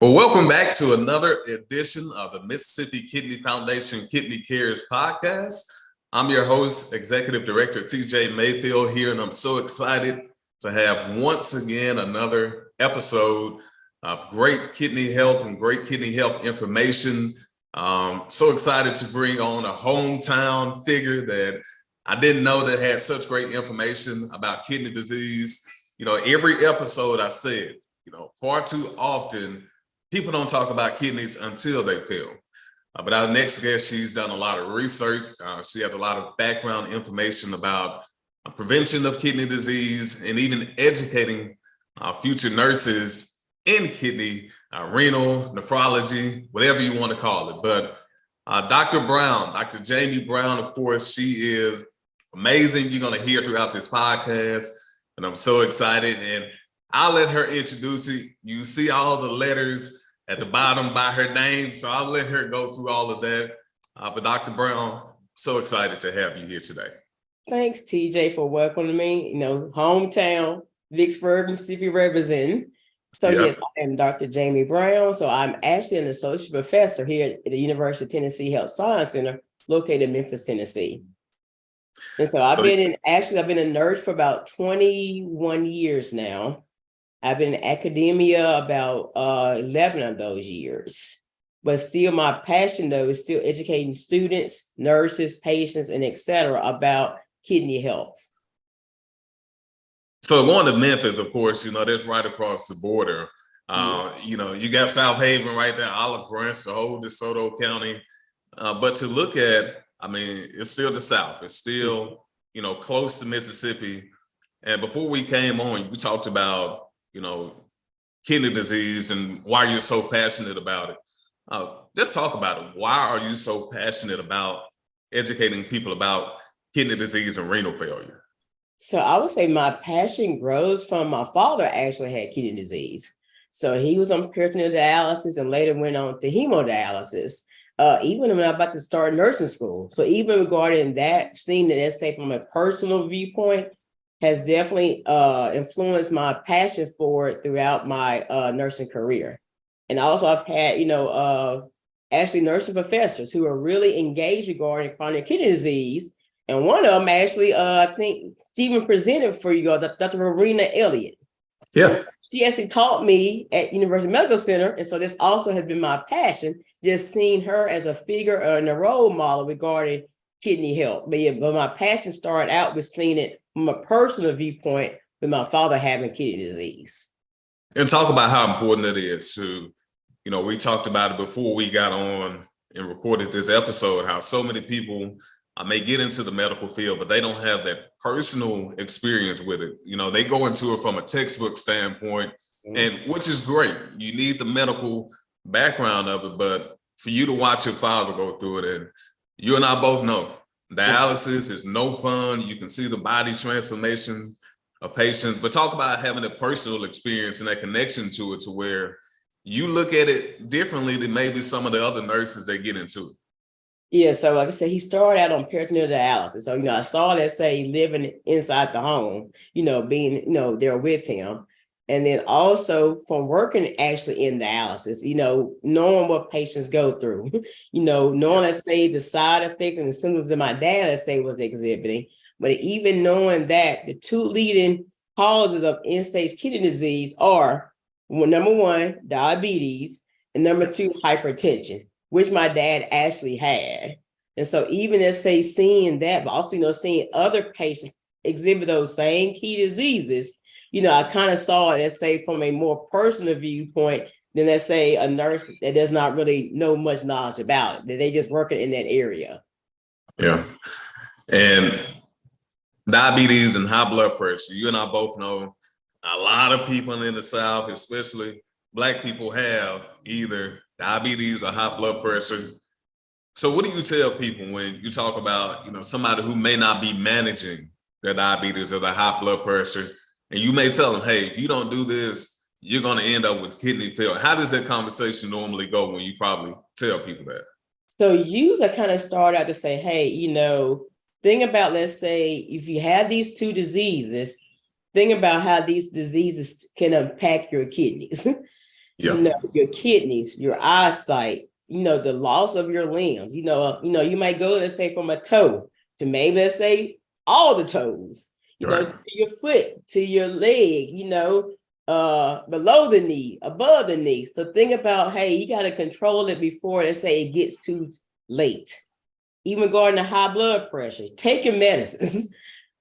Well, welcome back to another edition of the Mississippi Kidney Foundation Kidney Cares podcast. I'm your host, Executive Director TJ Mayfield here, and I'm so excited to have once again another episode of great kidney health and great kidney health information. So excited to bring on a hometown figure that I didn't know that had such great information about kidney disease. Every episode I said, far too often, people don't talk about kidneys until they fail. But our next guest, she's done a lot of research. She has a lot of background information about prevention of kidney disease and even educating future nurses in kidney, renal, nephrology, whatever you want to call it. But Dr. Brown, Dr. Jami Brown, of course, she is amazing. You're going to hear throughout this podcast, and I'm so excited. And I'll let her introduce it. You see all the letters at the bottom by her name, so I'll let her go through all of that. But Dr. Brown, so excited to have you here today. Thanks, TJ, for welcoming me. Hometown, Vicksburg, Mississippi representing. So yes, I am Dr. Jami Brown. So I'm actually an associate professor here at the University of Tennessee Health Science Center, located in Memphis, Tennessee. And so I've been a nurse for about 21 years now. I've been in academia about 11 of those years. But still, my passion, though, is still educating students, nurses, patients, and et cetera about kidney health. So going to Memphis, of course, that's right across the border. You got South Haven right there, Olive Branch, the whole DeSoto County. But to look at, it's still the South. It's still, close to Mississippi. And before we came on, you talked about, kidney disease and why you're so passionate about it. Let's talk about it. Why are you so passionate about educating people about kidney disease and renal failure? So I would say my passion grows from my father actually had kidney disease. So he was on peritoneal dialysis and later went on to hemodialysis, even when I'm about to start nursing school. So even regarding that, seeing that, let's say from a personal viewpoint, has definitely influenced my passion for it throughout my nursing career. And also I've had, actually nursing professors who are really engaged regarding chronic kidney disease. And one of them actually, I think she even presented for you, Dr. Marina Elliott. Yeah. She actually taught me at University Medical Center. And so this also has been my passion, just seeing her as a figure and a role model regarding kidney health. But my passion started out with seeing it from a personal viewpoint with my father having kidney disease. And talk about how important it is to, we talked about it before we got on and recorded this episode, how so many people may get into the medical field, but they don't have that personal experience with it. They go into it from a textbook standpoint, and which is great. You need the medical background of it, but for you to watch your father go through it, and you and I both know dialysis is no fun. You can see the body transformation of patients, but talk about having a personal experience and that connection to it, to where you look at it differently than maybe some of the other nurses that get into it. Yeah, so like I said, he started out on peritoneal dialysis. So, I saw that, say, living inside the home, being, there with him. And then also from working actually in dialysis, knowing what patients go through, knowing, let's say, the side effects and the symptoms that my dad, let's say, was exhibiting. But even knowing that the two leading causes of end-stage kidney disease are, number one, diabetes, and number two, hypertension, which my dad actually had. And so even, let's say, seeing that, but also, seeing other patients exhibit those same key diseases, I kind of saw it, let's say, from a more personal viewpoint than, let's say, a nurse that does not really know much knowledge about it, that they just working in that area. Yeah. And diabetes and high blood pressure, you and I both know a lot of people in the South, especially Black people, have either diabetes or high blood pressure. So what do you tell people when you talk about, somebody who may not be managing their diabetes or their high blood pressure? And you may tell them, hey, if you don't do this, you're going to end up with kidney failure. How does that conversation normally go when you probably tell people that? So usually I kind of start out to say, hey, think about, let's say, if you have these two diseases, think about how these diseases can impact your kidneys. you know, your kidneys, your eyesight, you know, the loss of your limb. You might go, let's say, from a toe to maybe, let's say, all the toes, you know, to your foot, to your leg, you know, below the knee, above the knee. So think about, hey, you got to control it before, let's say, it gets too late. Even going to high blood pressure, take your medicines.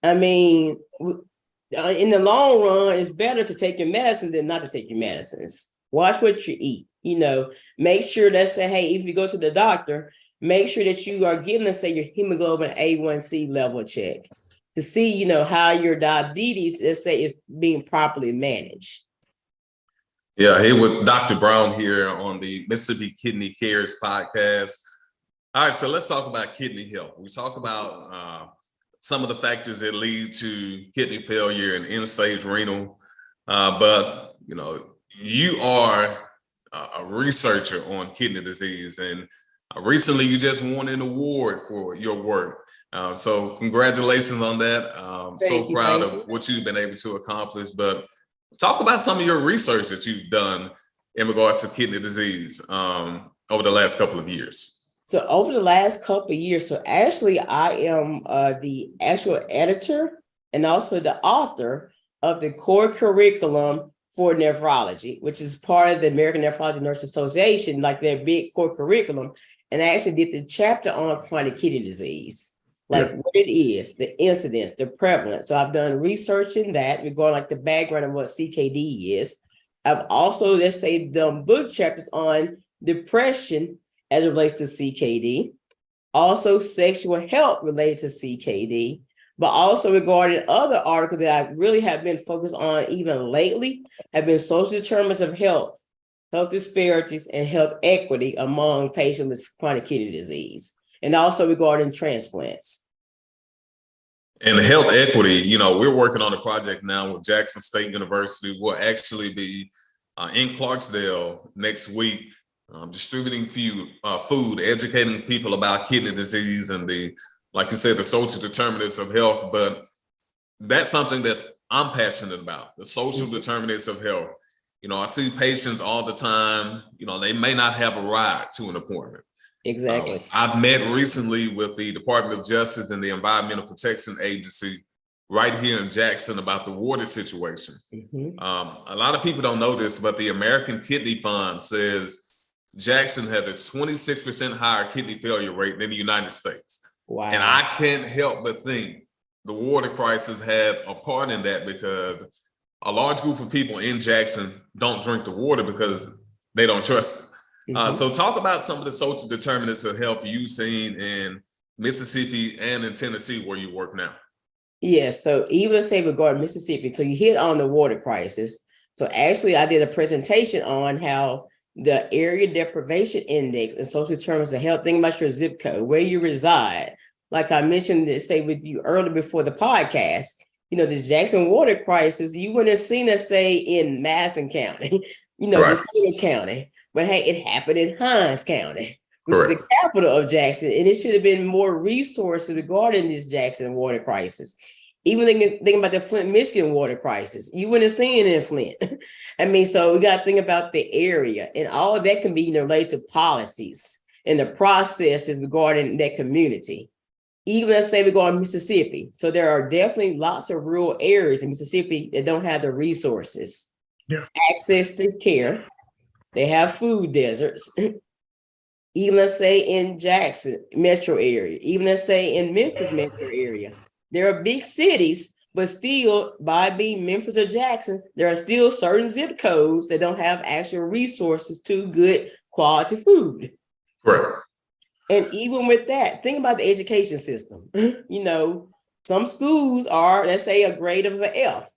I mean, in the long run, it's better to take your medicine than not to take your medicines. Watch what you eat. You know, make sure that, say, hey, if you go to the doctor, make sure that you are getting, let's say, your hemoglobin A1C level check to see, you know, how your diabetes, let's say, is being properly managed. Yeah, here with Dr. Brown here on the Mississippi Kidney Cares podcast. All right, so let's talk about kidney health. We talk about some of the factors that lead to kidney failure and end-stage renal, but you know, you are a researcher on kidney disease, and recently you just won an award for your work. So congratulations on that. So proud of what you've been able to accomplish. But talk about some of your research that you've done in regards to kidney disease over the last couple of years. So over the last couple of years, so actually I am the actual editor and also the author of the core curriculum for nephrology, which is part of the American Nephrology Nurse Association, like their big core curriculum. And I actually did the chapter on chronic kidney disease, like what it is, the incidence, the prevalence. So I've done research in that regarding like the background of what CKD is. I've also, let's say, done book chapters on depression as it relates to CKD, also sexual health related to CKD, but also regarding other articles that I really have been focused on even lately have been social determinants of health, health disparities, and health equity among patients with chronic kidney disease, and also regarding transplants. And health equity, you know, we're working on a project now with Jackson State University. We'll actually be in Clarksdale next week, distributing food, educating people about kidney disease and like you said, the social determinants of health. But that's something that I'm passionate about, the social determinants of health. You know, I see patients all the time, you know, they may not have a ride to an appointment. Exactly. I've met recently with the Department of Justice and the Environmental Protection Agency right here in Jackson about the water situation. A lot of people don't know this, but the American Kidney Fund says Jackson has a 26% higher kidney failure rate than the United States. Wow. And I can't help but think the water crisis had a part in that, because a large group of people in Jackson don't drink the water because they don't trust it. So talk about some of the social determinants of health you've seen in Mississippi and in Tennessee where you work now. Yes, so even say regarding Mississippi, so you hit on the water crisis. So actually I did a presentation on how the area deprivation index and social determinants of health, think about your zip code, where you reside. Like I mentioned, say with you earlier before the podcast, you know, the Jackson water crisis, you wouldn't have seen us say in Madison County, you know, the county, but hey, it happened in Hinds County, which is the capital of Jackson. And it should have been more resources regarding this Jackson water crisis. Even thinking about the Flint, Michigan water crisis, you wouldn't have seen it in Flint. I mean, so we got to think about the area, and all of that can be, you know, related to policies and the processes regarding that community. Even let's say we go on Mississippi. So there are definitely lots of rural areas in Mississippi that don't have the resources, access to care. They have food deserts. Even let's say in Jackson metro area, even let's say in Memphis metro area. There are big cities, but still, by being Memphis or Jackson, there are still certain zip codes that don't have actual resources to good quality food. Correct. And even with that, think about the education system. You know, some schools are, let's say, a grade of an F.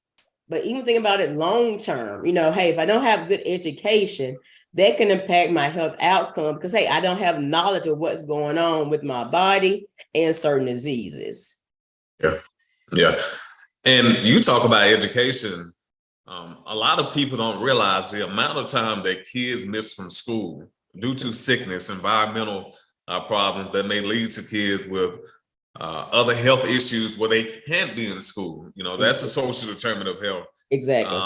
But even think about it long term, you know, hey, if I don't have good education, that can impact my health outcome because, hey, I don't have knowledge of what's going on with my body and certain diseases. Yeah. And you talk about education. A lot of people don't realize the amount of time that kids miss from school due to sickness, environmental problems that may lead to kids with other health issues where they can't be in school. You know, that's a social determinant of health. Exactly.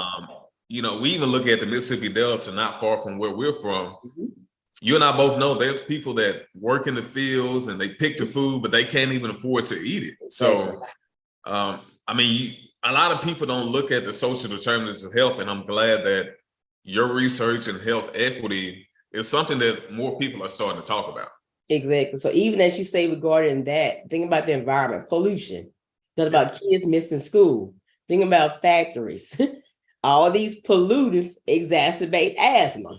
we even look at the Mississippi Delta, not far from where we're from. Mhm. You and I both know there's people that work in the fields and they pick the food, but they can't even afford to eat it. So, I mean, a lot of people don't look at the social determinants of health, and I'm glad that your research in health equity is something that more people are starting to talk about. Exactly. So even as you say regarding that, think about the environment, pollution, think about kids missing school, think about factories. All these pollutants exacerbate asthma,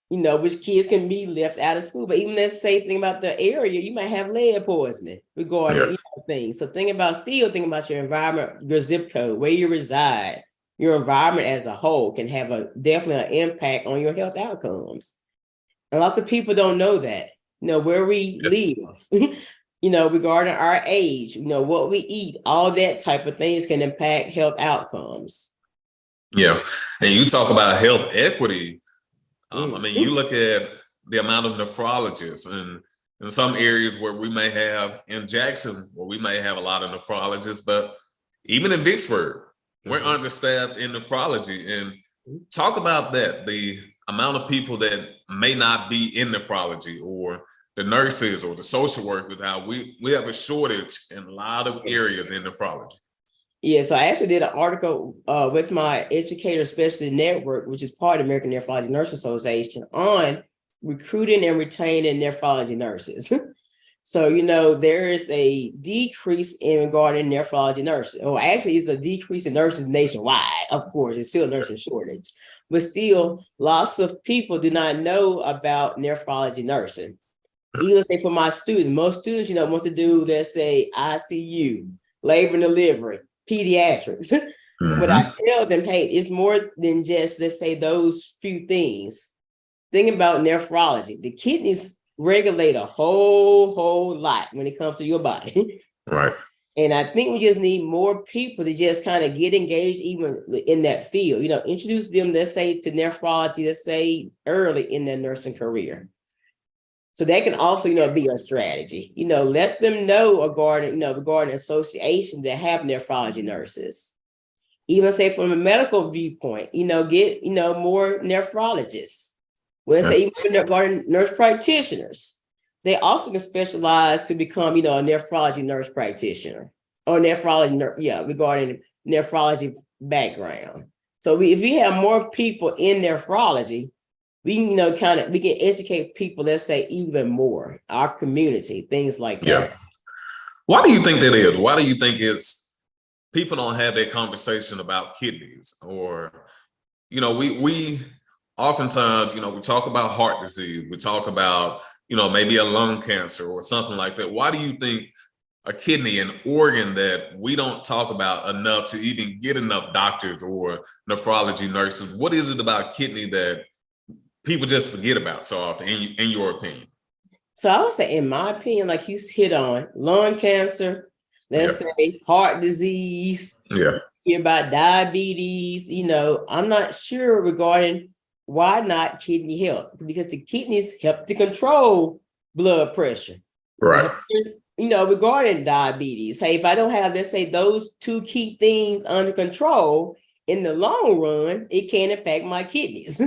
which kids can be left out of school. But even let's say, think about the area, you might have lead poisoning regarding things. So think about your environment, your zip code, where you reside, your environment as a whole can have definitely an impact on your health outcomes. And lots of people don't know that, where we live, regarding our age, what we eat, all that type of things can impact health outcomes. Yeah. And you talk about health equity. I mean, you look at the amount of nephrologists, and in some areas where we may have in Jackson, where we may have a lot of nephrologists, but even in Vicksburg, we're understaffed in nephrology. And talk about that, the amount of people that may not be in nephrology, or the nurses or the social workers, how we have a shortage in a lot of areas in nephrology. Yeah, so I actually did an article with my Educator Specialty Network, which is part of the American Nephrology Nurses Association, on recruiting and retaining nephrology nurses. So, there is a decrease in regarding nephrology nurses. Or actually, it's a decrease in nurses nationwide. Of course, it's still a nursing shortage. But still, lots of people do not know about nephrology nursing. Even say for my students, most students, want to do, let's say, ICU, labor and delivery, pediatrics. But I tell them, hey, it's more than just, let's say, those few things. Think about nephrology. The kidneys regulate a whole lot when it comes to your body. Right. And I think we just need more people to just kind of get engaged even in that field, introduce them, let's say, to nephrology, let's say, early in their nursing career. So that can also, be a strategy, let them know regarding associations that have nephrology nurses. Even say from a medical viewpoint, get, more nephrologists. Well, say even regarding nurse practitioners, they also can specialize to become, a nephrology nurse practitioner or nephrology, regarding nephrology background. So if we have more people in nephrology, we we can educate people, let's say, even more, our community, things like that. Yeah. Why do you think that is? Why do you think it's people don't have that conversation about kidneys? Or, we oftentimes, we talk about heart disease, we talk about, maybe a lung cancer or something like that. Why do you think a kidney, an organ that we don't talk about enough to even get enough doctors or nephrology nurses? What is it about kidney that people just forget about so often, in your opinion? So I would say, in my opinion, like you hit on, lung cancer, let's say heart disease, hear about diabetes, I'm not sure regarding why not kidney health, because the kidneys help to control blood pressure. Right. Regarding diabetes, hey, if I don't have, let's say, those two key things under control, in the long run, it can impact my kidneys.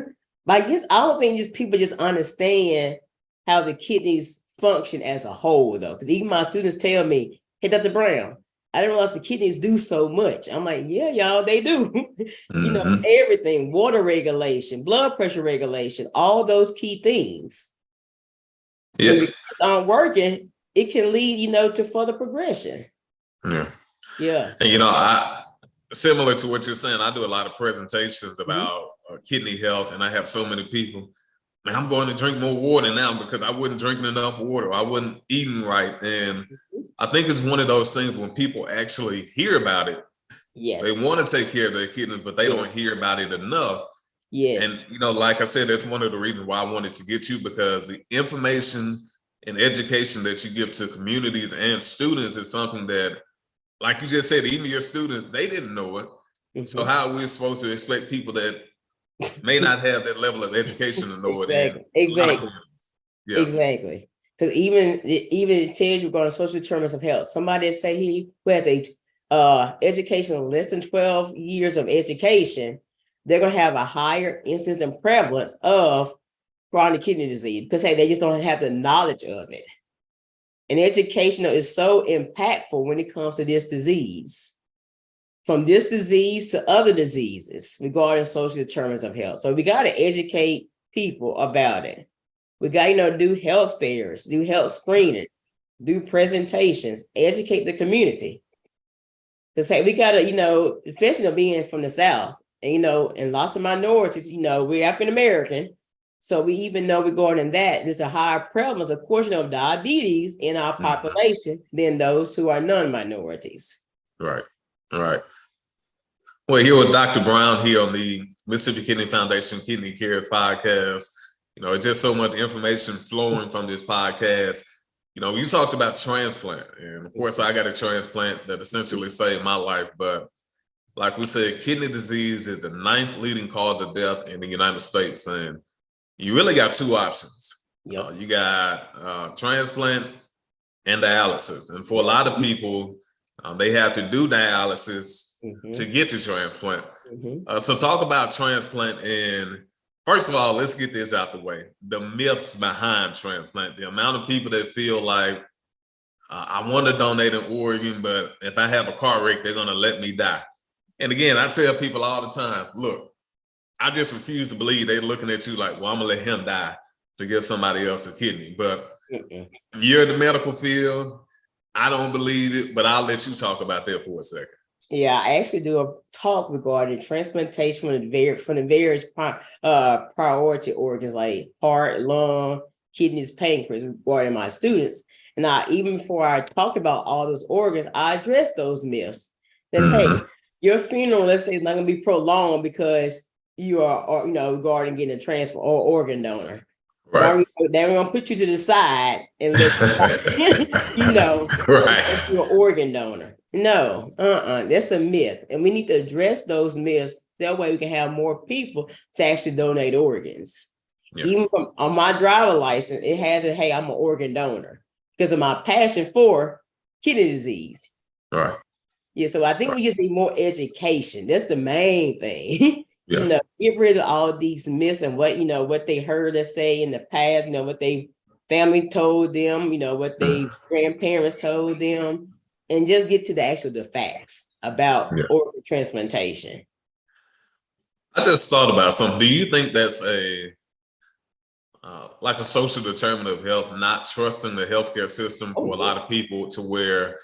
But I don't think just people just understand how the kidneys function as a whole, though. Because even my students tell me, hey, Dr. Brown, I didn't realize the kidneys do so much. I'm like, yeah, y'all, they do. Everything, water regulation, blood pressure regulation, all those key things. Yeah. When your kids aren't working, it can lead, to further progression. Yeah. Yeah. And, I similar to what you're saying, I do a lot of presentations about kidney health, and I have so many people, man, I'm going to drink more water now because I wasn't drinking enough water. I wasn't eating right. And I think it's one of those things when people actually hear about it, they want to take care of their kidneys, but they don't hear about it enough. Yes. And, like I said, that's one of the reasons why I wanted to get you, because the information and education that you give to communities and students is something that, like you just said, even your students, they didn't know it. So how are we supposed to expect people that may not have that level of education to know it? Exactly. Yeah. Exactly. Because even it tells you regarding social determinants of health. Somebody say who has a education of less than 12 years of education, they're going to have a higher incidence and prevalence of chronic kidney disease because, hey, they just don't have the knowledge of it. And education is so impactful when it comes to this disease. From this disease to other diseases regarding social determinants of health. So we got to educate people about it. We got to, do health fairs, do health screening, do presentations, educate the community. Because, hey, we got to, especially being from the South, and, and lots of minorities, we're African-American. So we even know regarding that, there's a higher prevalence, a portion of diabetes in our population than those who are non-minorities. Right. Well, here with Dr. Brown here on the Mississippi Kidney Foundation Kidney Care Podcast. It's just so much information flowing from this podcast. You talked about transplant, and of course, I got a transplant that essentially saved my life. But like we said, kidney disease is the 9th leading cause of death in the United States, and you really got 2 options. Yep. You got transplant and dialysis, and for a lot of people, they have to do dialysis to get to transplant. So talk about transplant, and first of all, let's get this out the way. The myths behind transplant, the amount of people that feel like, I want to donate an organ, but if I have a car wreck, they're going to let me die. And again, I tell people all the time, look, I just refuse to believe they're looking at you like, well, I'm going to let him die to give somebody else a kidney. But you're in the medical field. I don't believe it, but I'll let you talk about that for a second. Yeah, I actually do a talk regarding transplantation from the various priority organs like heart, lung, kidneys, pancreas, regarding my students. And even before I talked about all those organs, I addressed those myths. That hey, your funeral, let's say, is not going to be prolonged because you are, regarding getting a transplant or organ donor. Right. They're going to put you to the side and let right. you're an organ donor. No, that's a myth. And we need to address those myths. That way we can have more people to actually donate organs. Yeah. Even on my driver license, it has it, hey, I'm an organ donor because of my passion for kidney disease. Right. Yeah, so I think we just need more education. That's the main thing. Yeah. Get rid of all these myths and what they heard us say in the past, what they family told them, what they grandparents told them, and just get to the facts about organ transplantation. I just thought about something. Do you think that's like a social determinant of health, not trusting the healthcare system for a lot of people to where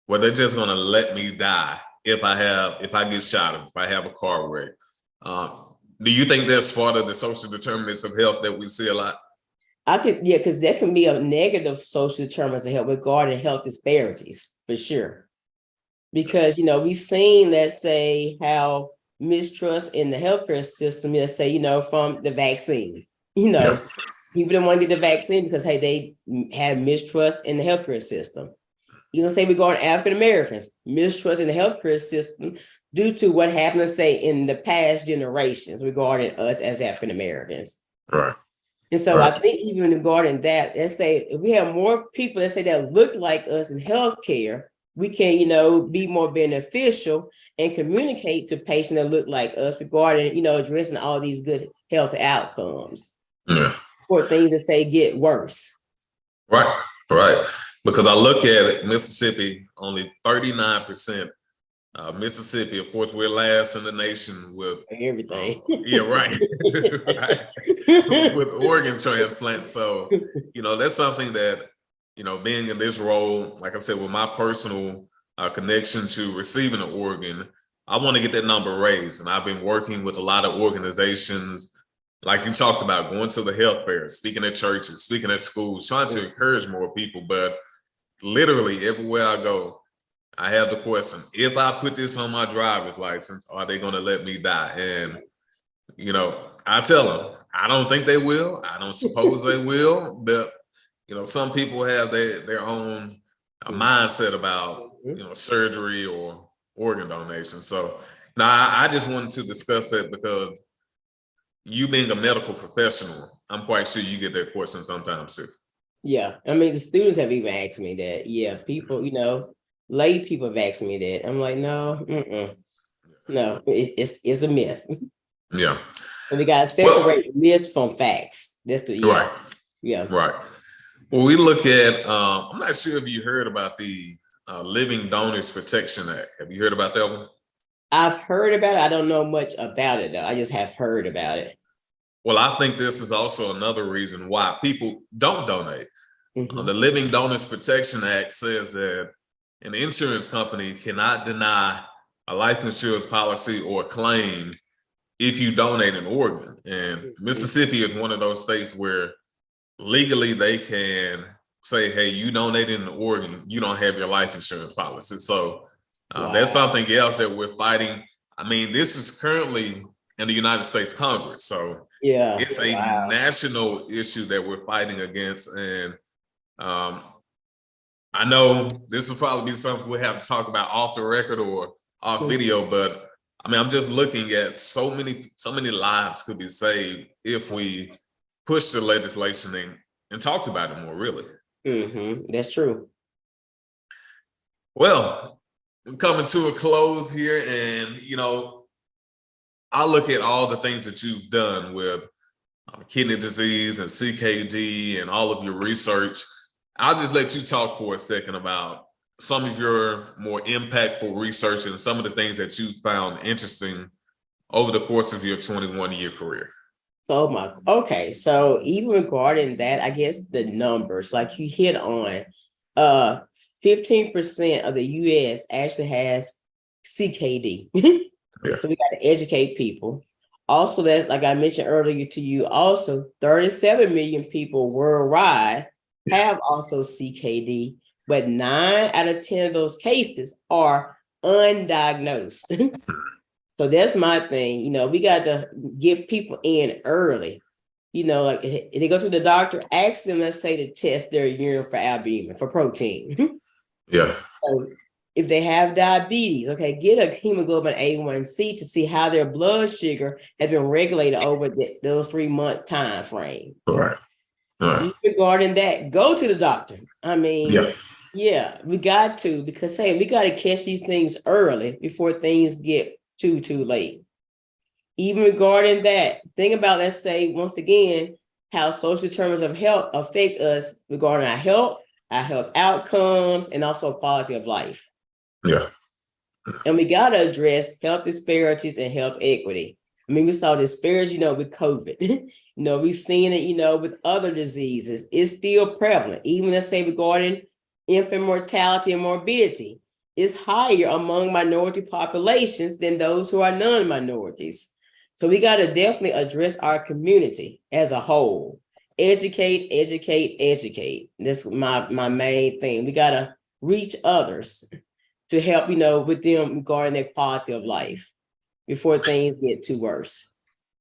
they're just going to let me die if I get shot, if I have a car wreck? Do you think that's part of the social determinants of health that we see a lot? I could, because that can be a negative social determinants of health regarding health disparities, for sure. Because, we've seen, let's say, how mistrust in the healthcare system, let's say, from the vaccine, people didn't want to get the vaccine because, hey, they had mistrust in the healthcare system. Say regarding African Americans, mistrust in the healthcare system due to what happened, let's say, in the past generations regarding us as African Americans. Right. And so I think even regarding that, let's say if we have more people, let's say, that look like us in healthcare, we can, be more beneficial and communicate to patients that look like us regarding, addressing all these good health outcomes. Yeah. For things that say get worse. Right. Because I look at it, Mississippi, only 39%. Mississippi, of course, we're last in the nation with everything. Right. With organ transplant. So, that's something that, being in this role, like I said, with my personal connection to receiving an organ, I want to get that number raised. And I've been working with a lot of organizations, like you talked about, going to the health fairs, speaking at churches, speaking at schools, trying to encourage more people. But literally everywhere I go, I have the question, if I put this on my driver's license, are they going to let me die? And, I tell them, I don't think they will. I don't suppose they will. But, some people have their own mindset about, surgery or organ donation. So now I just wanted to discuss that because you being a medical professional, I'm quite sure you get that question sometimes too. Yeah. I mean, the students have even asked me that. Yeah. People, lay people have asked me that. I'm like, no, no, it's a myth. Yeah. And we gotta Well, separate myths from facts. That's the right, yeah. right. Well, we look at, I'm not sure if you heard about the Living Donors Protection Act. Have you heard about that one? I've heard about it. I don't know much about it though. I just have heard about it. Well, I think this is also another reason why people don't donate. Mhm. The Living Donors Protection Act says that an insurance company cannot deny a life insurance policy or claim if you donate an organ. And Mhm. Mississippi is one of those states where legally they can say, hey, you donated an organ, you don't have your life insurance policy. So that's Wow. something else that we're fighting. I mean, this is currently in the United States Congress. So Yeah. it's a Wow. national issue that we're fighting against. And um, I know this will probably be something we'll have to talk about off the record or off Mhm. video, but I mean, I'm just looking at so many lives could be saved if we push the legislation and talked about it more, really. That's true. Well, we're coming to a close here, and I look at all the things that you've done with kidney disease and CKD and all of your research. I'll just let you talk for a second about some of your more impactful research and some of the things that you found interesting over the course of your 21-year career. Oh my, okay. So even regarding that, I guess the numbers, like you hit on, 15% of the US actually has CKD. Yeah. So we got to educate people. Also, that's like I mentioned earlier to you, also 37 million people worldwide have also CKD, but 9 out of 10 of those cases are undiagnosed. So that's my thing. We got to get people in early. Like if they go to the doctor, ask them, let's say, to test their urine for albumin, for protein. Yeah. So if they have diabetes, okay, get a hemoglobin A1C to see how their blood sugar has been regulated over those 3-month time frame. All right. All right. Regarding that, go to the doctor. I mean, Yeah. yeah, we got to, because hey, we got to catch these things early before things get too late. Even regarding that, think about, let's say, once again, how social determinants of health affect us regarding our health outcomes, and also quality of life. Yeah. And we got to address health disparities and health equity. I mean, we saw disparities, with COVID. We've seen it, with other diseases. It's still prevalent. Even, let's say, regarding infant mortality and morbidity, it's higher among minority populations than those who are non-minorities. So we got to definitely address our community as a whole. Educate, educate, educate. That's my main thing. We got to reach others to help, with them regarding their quality of life before things get too worse.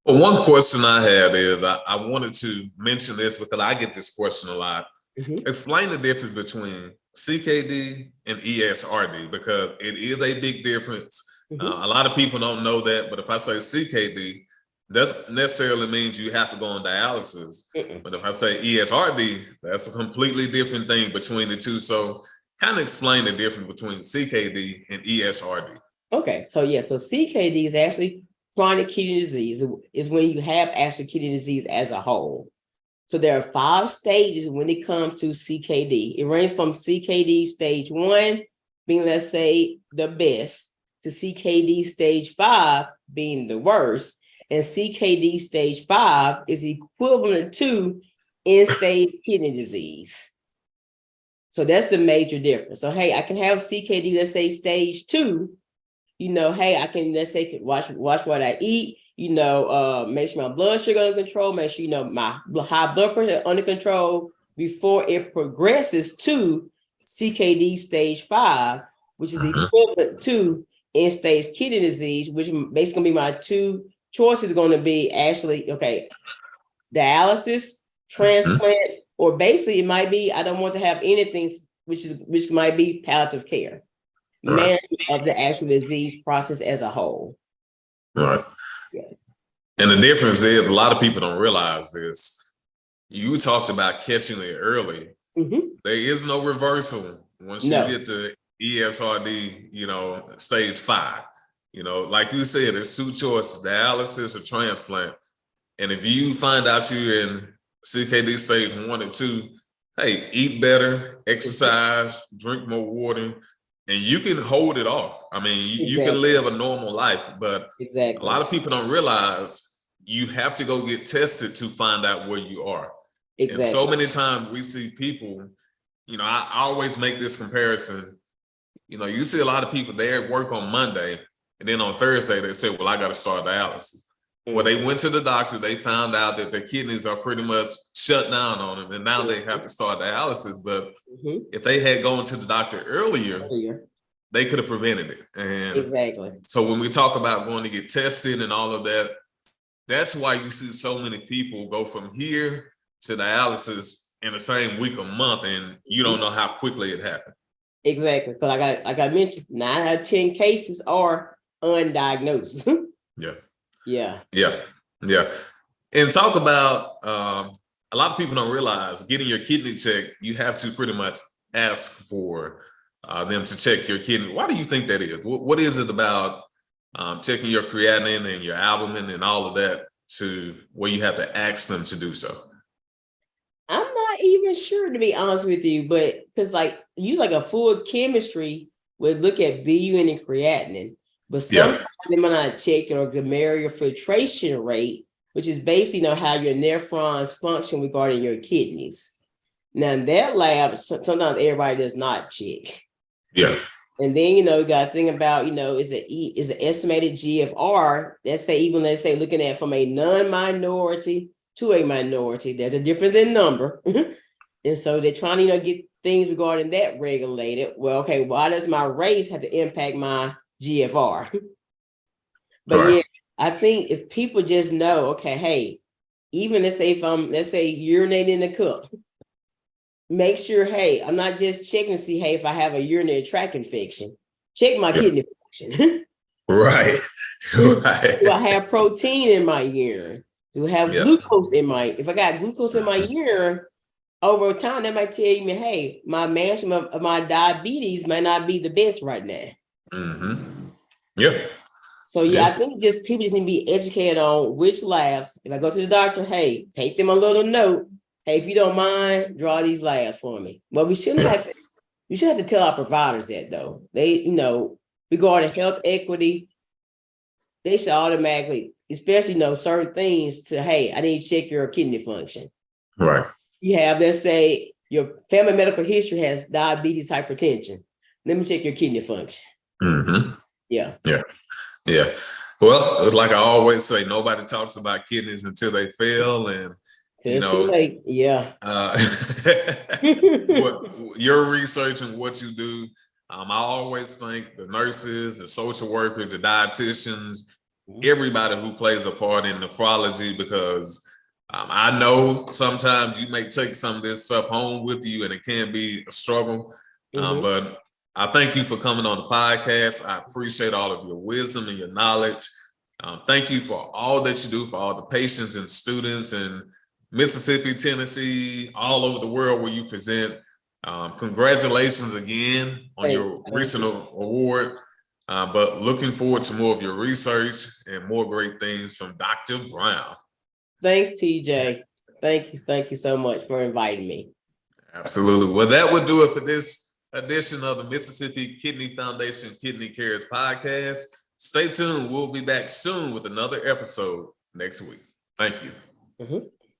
Well, one question I had is I wanted to mention this because I get this question a lot. Mhm. Explain the difference between CKD and ESRD because it is a big difference. Mhm. A lot of people don't know that, but if I say CKD, that necessarily means you have to go on dialysis. Mm-mm. But if I say ESRD, that's a completely different thing between the two. So kind of explain the difference between CKD and ESRD. Okay, so yeah, so CKD is actually chronic kidney disease. Is when you have actually kidney disease as a whole. So there are 5 stages when it comes to CKD. It ranges from CKD stage 1 being, let's say, the best, to CKD stage 5 being the worst. And CKD stage 5 is equivalent to end-stage kidney disease. So that's the major difference. So, hey, I can have CKD, let's say stage 2. Hey, I can, let's say, watch what I eat, make sure my blood sugar under control, make sure, my high blood pressure under control before it progresses to CKD stage 5, which is equivalent to end-stage kidney disease, which basically gonna be my 2 choices going to be actually, okay, dialysis, transplant, or basically it might be, I don't want to have anything, which might be palliative care. Right. Management of the actual disease process as a whole. Right. Yeah. And the difference is a lot of people don't realize is you talked about catching it early. Mhm. There is no reversal once you No. get to ESRD, stage 5. Like you said, there's two choices, dialysis or transplant. And if you find out you're in CKD stage 1 or 2, hey, eat better, exercise, drink more water, and you can hold it off. I mean, you can live a normal life, but a lot of people don't realize you have to go get tested to find out where you are. And so many times we see people, I always make this comparison. You see a lot of people there at work on Monday, and then on Thursday, they say, well, I got to start dialysis. Well, they went to the doctor, they found out that their kidneys are pretty much shut down on them, and now they have to start dialysis. But if they had gone to the doctor earlier, they could have prevented it. And so when we talk about going to get tested and all of that, that's why you see so many people go from here to dialysis in the same week or month, and you don't know how quickly it happened. Exactly. Because like I mentioned, 9 out of 10 cases are undiagnosed. Yeah. And talk about a lot of people don't realize getting your kidney checked, you have to pretty much ask for them to check your kidney. Why do you think that is? What is it about checking your creatinine and your albumin and all of that to where you have to ask them to do so? I'm not even sure, to be honest with you, but because use a full chemistry would look at BUN and creatinine, but sometimes they might not check your glomerular filtration rate, which is basically how your nephrons function regarding your kidneys. Now in that lab, sometimes everybody does not check. Yeah. And then you got to think about is an estimated GFR. Let's say looking at from a non-minority to a minority, there's a difference in number. And so they're trying to get things regarding that regulated. Well, okay, why does my race have to impact my GFR? But I think if people just know, okay, hey, even let's say urinating in a cup, make sure, hey, I'm not just checking to see, hey, if I have a urinary tract infection, check my kidney function. Right. Do I have protein in my urine? Do I have glucose in if I got glucose in my urine, over time, that might tell me, hey, my management of my diabetes may not be the best right now. Yeah. So I think people just need to be educated on which labs. If I go to the doctor, hey, take them a little note. Hey, if you don't mind, draw these labs for me. But we shouldn't have to. You should have to tell our providers that though. They, regarding health equity, they should automatically, especially certain things to, hey, I need to check your kidney function. Right. You have, let's say, your family medical history has diabetes, hypertension. Let me check your kidney function. Yeah. Well, like I always say, nobody talks about kidneys until they fail, and it's too late. Yeah. Your research and what you do, I always think the nurses, the social workers, the dietitians, everybody who plays a part in nephrology, because I know sometimes you may take some of this stuff home with you and it can be a struggle, but I thank you for coming on the podcast. I appreciate all of your wisdom and your knowledge. Thank you for all that you do for all the patients and students in Mississippi, Tennessee, all over the world where you present. Congratulations again on your recent award, but looking forward to more of your research and more great things from Dr. Brown. Thanks, TJ. Thank you so much for inviting me. Absolutely. Well, that would do it for this edition of the Mississippi Kidney Foundation Kidney Cares podcast. Stay tuned. We'll be back soon with another episode next week. Thank you.